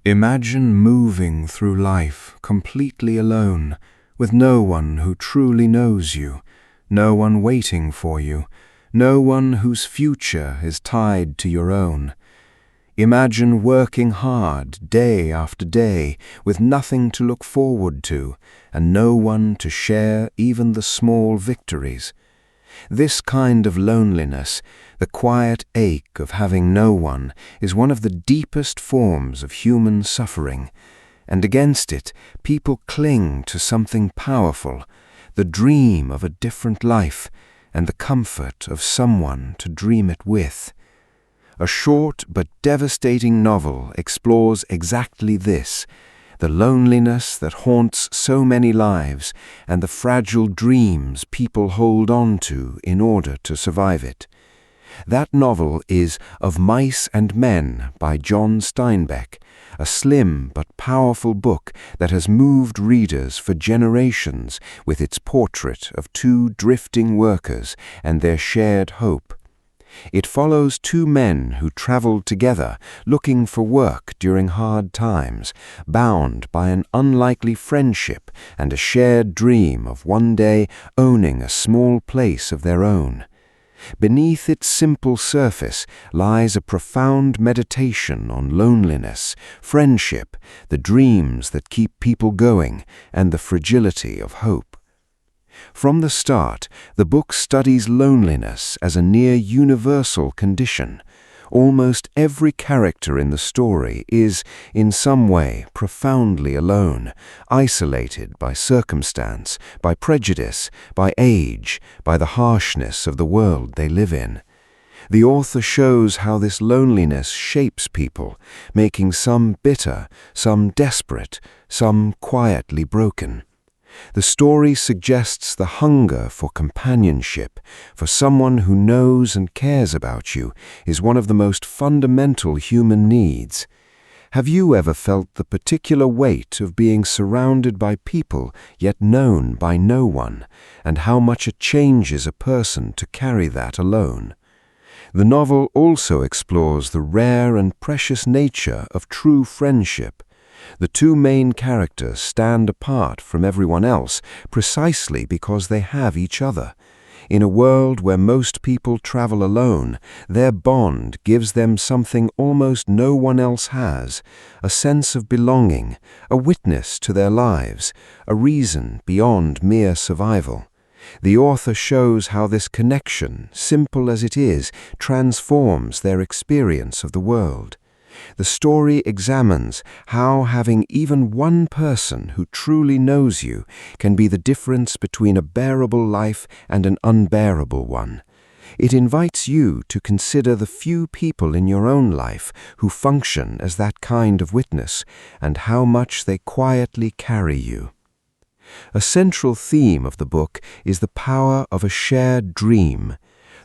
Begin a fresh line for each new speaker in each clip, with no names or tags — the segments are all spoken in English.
Imagine moving through life completely alone, with no one who truly knows you, no one waiting for you, no one whose future is tied to your own. Imagine working hard day after day with nothing to look forward to and no one to share even the small victories. This kind of loneliness, the quiet ache of having no one, is one of the deepest forms of human suffering, and against it people cling to something powerful, the dream of a different life and the comfort of someone to dream it with. A short but devastating novel explores exactly this, the loneliness that haunts so many lives and the fragile dreams people hold on to in order to survive it. That novel is Of Mice and Men by John Steinbeck, a slim but powerful book that has moved readers for generations with its portrait of two drifting workers and their shared hope. It follows two men who traveled together looking for work during hard times, bound by an unlikely friendship and a shared dream of one day owning a small place of their own. Beneath its simple surface lies a profound meditation on loneliness, friendship, the dreams that keep people going, and the fragility of hope. From the start, the book studies loneliness as a near universal condition. Almost every character in the story is, in some way, profoundly alone, isolated by circumstance, by prejudice, by age, by the harshness of the world they live in. The author shows how this loneliness shapes people, making some bitter, some desperate, some quietly broken. The story suggests the hunger for companionship, for someone who knows and cares about you, is one of the most fundamental human needs. Have you ever felt the particular weight of being surrounded by people yet known by no one, and how much it changes a person to carry that alone? The novel also explores the rare and precious nature of true friendship. The two main characters stand apart from everyone else precisely because they have each other. In a world where most people travel alone, their bond gives them something almost no one else has, a sense of belonging, a witness to their lives, a reason beyond mere survival. The author shows how this connection, simple as it is, transforms their experience of the world. The story examines how having even one person who truly knows you can be the difference between a bearable life and an unbearable one. It invites you to consider the few people in your own life who function as that kind of witness and how much they quietly carry you. A central theme of the book is the power of a shared dream.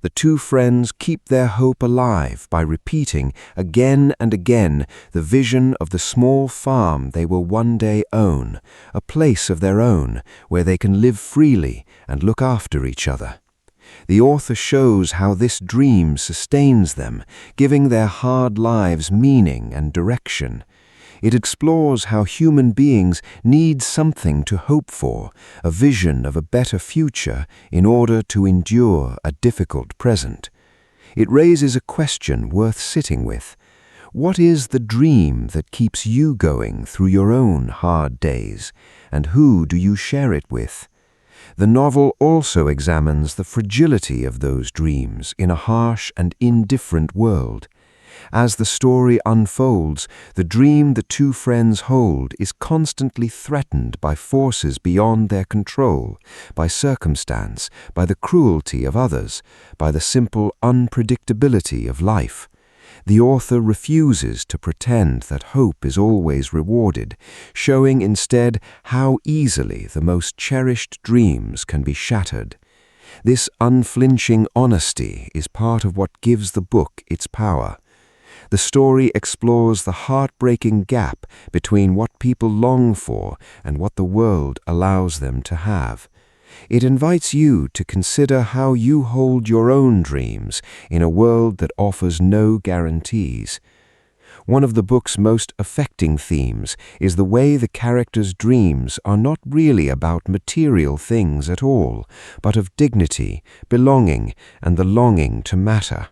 The two friends keep their hope alive by repeating again and again the vision of the small farm they will one day own, a place of their own where they can live freely and look after each other. The author shows how this dream sustains them, giving their hard lives meaning and direction. It explores how human beings need something to hope for, a vision of a better future in order to endure a difficult present. It raises a question worth sitting with. What is the dream that keeps you going through your own hard days, and who do you share it with? The novel also examines the fragility of those dreams in a harsh and indifferent world. As the story unfolds, the dream the two friends hold is constantly threatened by forces beyond their control, by circumstance, by the cruelty of others, by the simple unpredictability of life. The author refuses to pretend that hope is always rewarded, showing instead how easily the most cherished dreams can be shattered. This unflinching honesty is part of what gives the book its power. The story explores the heartbreaking gap between what people long for and what the world allows them to have. It invites you to consider how you hold your own dreams in a world that offers no guarantees.
One of the book's most affecting themes is the way the characters' dreams are not really about material things at all, but of dignity, belonging, and the longing to matter.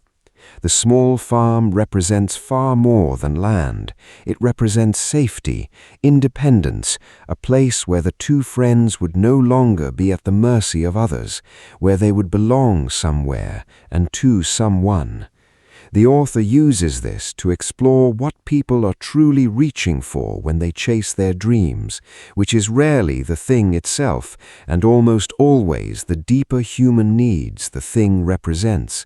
The small farm represents far more than land. It represents safety, independence, a place where the two friends would no longer be at the mercy of others, where they would belong somewhere and to someone. The author uses this to explore what people are truly reaching for when they chase their dreams, which is rarely the thing itself, and almost always the deeper human needs the thing represents.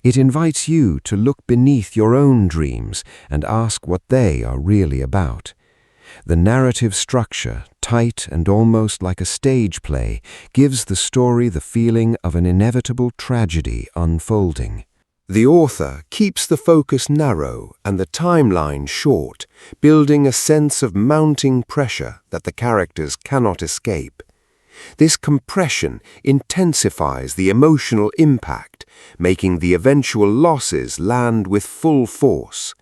It invites you to look beneath your own dreams and ask what they are really about. The narrative structure, tight and almost like a stage play, gives the story the feeling of an inevitable tragedy unfolding. The author keeps the focus narrow and the timeline short, building a sense of mounting pressure that the characters cannot escape. This compression intensifies the emotional impact, making the eventual losses land with full force.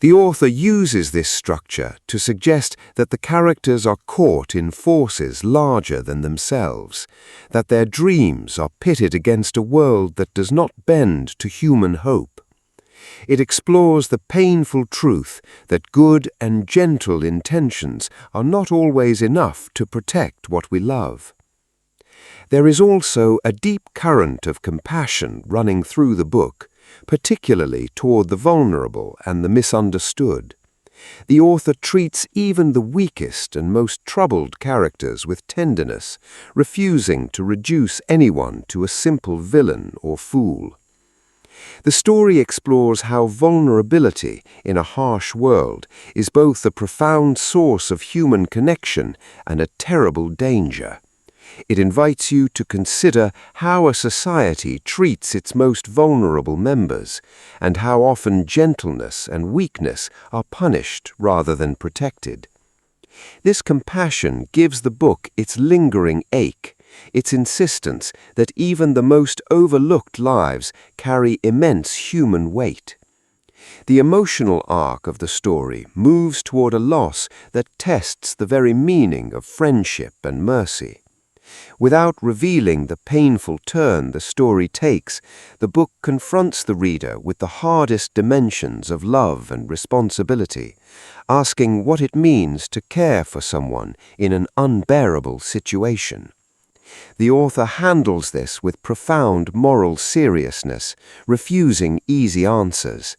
The author uses this structure to suggest that the characters are caught in forces larger than themselves, that their dreams are pitted against a world that does not bend to human hope. It explores the painful truth that good and gentle intentions are not always enough to protect what we love. There is also a deep current of compassion running through the book, particularly toward the vulnerable and the misunderstood. The author treats even the weakest and most troubled characters with tenderness, refusing to reduce anyone to a simple villain or fool. The story explores how vulnerability in a harsh world is both a profound source of human connection and a terrible danger. It invites you to consider how a society treats its most vulnerable members, and how often gentleness and weakness are punished rather than protected. This compassion gives the book its lingering ache, its insistence that even the most overlooked lives carry immense human weight. The emotional arc of the story moves toward a loss that tests the very meaning of friendship and mercy. Without revealing the painful turn the story takes, the book confronts the reader with the hardest dimensions of love and responsibility, asking what it means to care for someone in an unbearable situation. The author handles this with profound moral seriousness, refusing easy answers.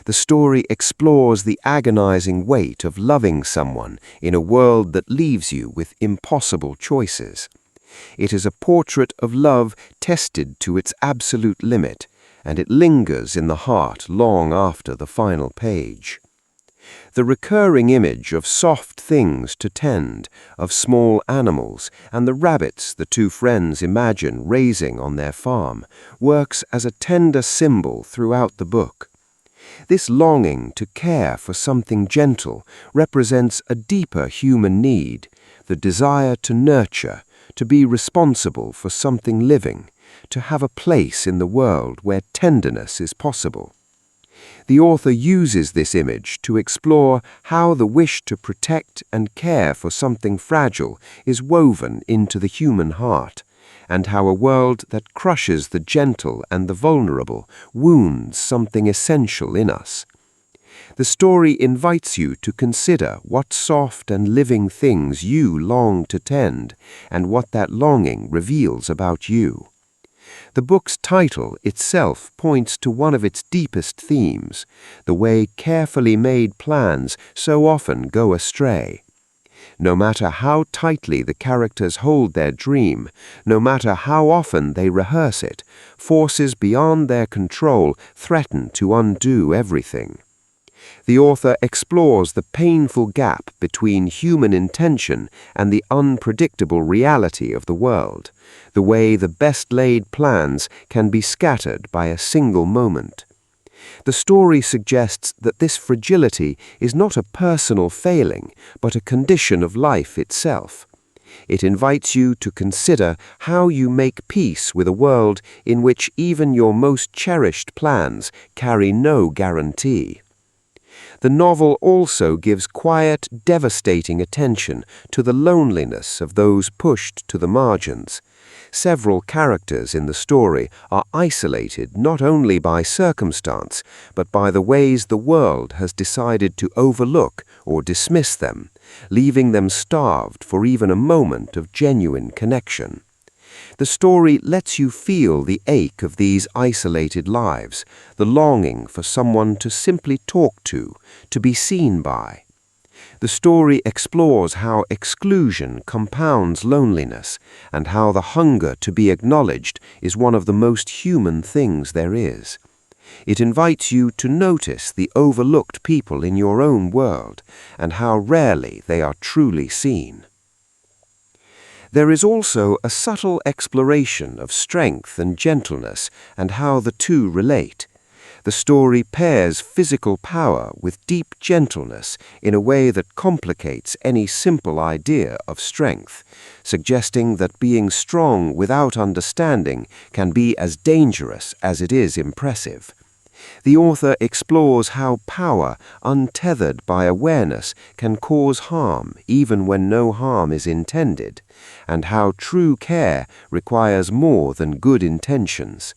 The story explores the agonizing weight of loving someone in a world that leaves you with impossible choices. It is a portrait of love tested to its absolute limit, and it lingers in the heart long after the final page. The recurring image of soft things to tend, of small animals, and the rabbits the two friends imagine raising on their farm, works as a tender symbol throughout the book. This longing to care for something gentle represents a deeper human need, the desire to nurture, to be responsible for something living, to have a place in the world where tenderness is possible. The author uses this image to explore how the wish to protect and care for something fragile is woven into the human heart, and how a world that crushes the gentle and the vulnerable wounds something essential in us. The story invites you to consider what soft and living things you long to tend, and what that longing reveals about you. The book's title itself points to one of its deepest themes, the way carefully made plans so often go astray. No matter how tightly the characters hold their dream, no matter how often they rehearse it, forces beyond their control threaten to undo everything. The author explores the painful gap between human intention and the unpredictable reality of the world, the way the best-laid plans can be scattered by a single moment. The story suggests that this fragility is not a personal failing, but a condition of life itself. It invites you to consider how you make peace with a world in which even your most cherished plans carry no guarantee. The novel also gives quiet, devastating attention to the loneliness of those pushed to the margins. Several characters in the story are isolated not only by circumstance, but by the ways the world has decided to overlook or dismiss them, leaving them starved for even a moment of genuine connection. The story lets you feel the ache of these isolated lives, the longing for someone to simply talk to be seen by. The story explores how exclusion compounds loneliness and how the hunger to be acknowledged is one of the most human things there is. It invites you to notice the overlooked people in your own world and how rarely they are truly seen. There is also a subtle exploration of strength and gentleness and how the two relate. The story pairs physical power with deep gentleness in a way that complicates any simple idea of strength, suggesting that being strong without understanding can be as dangerous as it is impressive. The author explores how power, untethered by awareness, can cause harm even when no harm is intended, and how true care requires more than good intentions.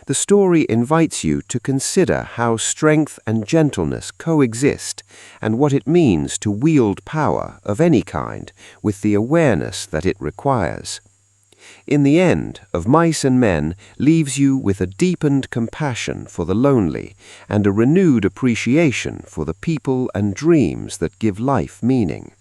The story invites you to consider how strength and gentleness coexist and what it means to wield power of any kind with the awareness that it requires. In the end, Of Mice and Men leaves you with a deepened compassion for the lonely and a renewed appreciation for the people and dreams that give life meaning.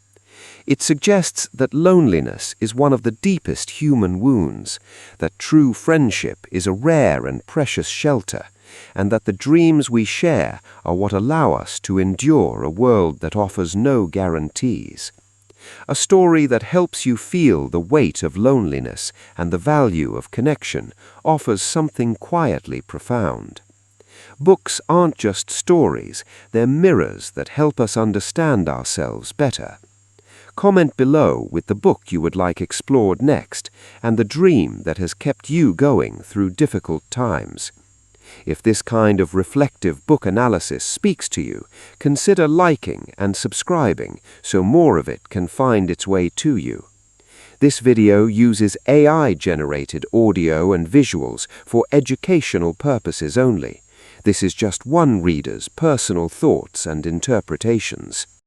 It suggests that loneliness is one of the deepest human wounds, that true friendship is a rare and precious shelter, and that the dreams we share are what allow us to endure a world that offers no guarantees. A story that helps you feel the weight of loneliness and the value of connection offers something quietly profound. Books aren't just stories, they're mirrors that help us understand ourselves better. Comment below with the book you would like explored next and the dream that has kept you going through difficult times. If this kind of reflective book analysis speaks to you, consider liking and subscribing so more of it can find its way to you. This video uses AI-generated audio and visuals for educational purposes only. This is just one reader's personal thoughts and interpretations.